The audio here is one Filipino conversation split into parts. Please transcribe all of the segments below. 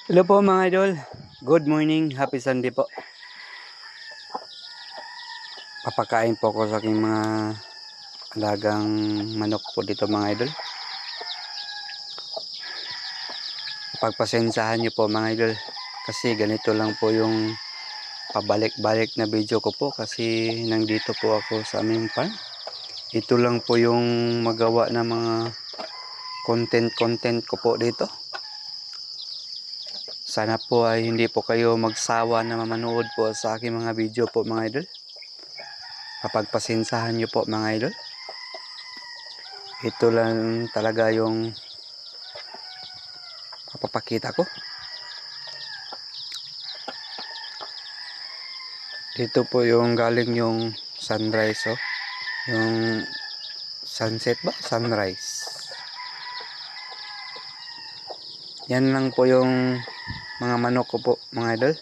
Hello po mga idol. Good morning. Happy Sunday po. Papakain po ako sa aking mga alagang manok po dito mga idol. Pagpasensahan niyo po mga idol. Kasi ganito lang po yung pabalik-balik na video ko po. Kasi nandito po ako sa aming farm. Ito lang po yung magawa ng mga content ko po dito. Sana po ay hindi po kayo magsawa na mamanood po sa aking mga video po mga idol. Kapagpasensahan nyo po mga idol. Ito lang talaga yung papapakita ko. Dito po yung galing yung sunrise, oh. Yung sunset ba? Sunrise. Yan lang po yung mga manok ko po mga idol.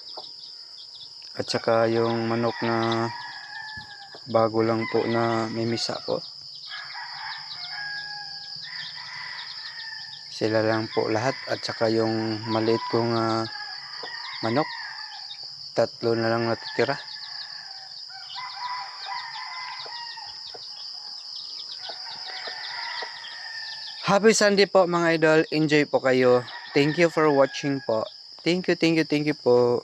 At saka yung manok na bago lang po na mimisa po. Sila lang po lahat. At saka yung maliit kong manok. 3 na lang natitira. Happy Sunday po mga idol. Enjoy po kayo. Thank you for watching po. Thank you po.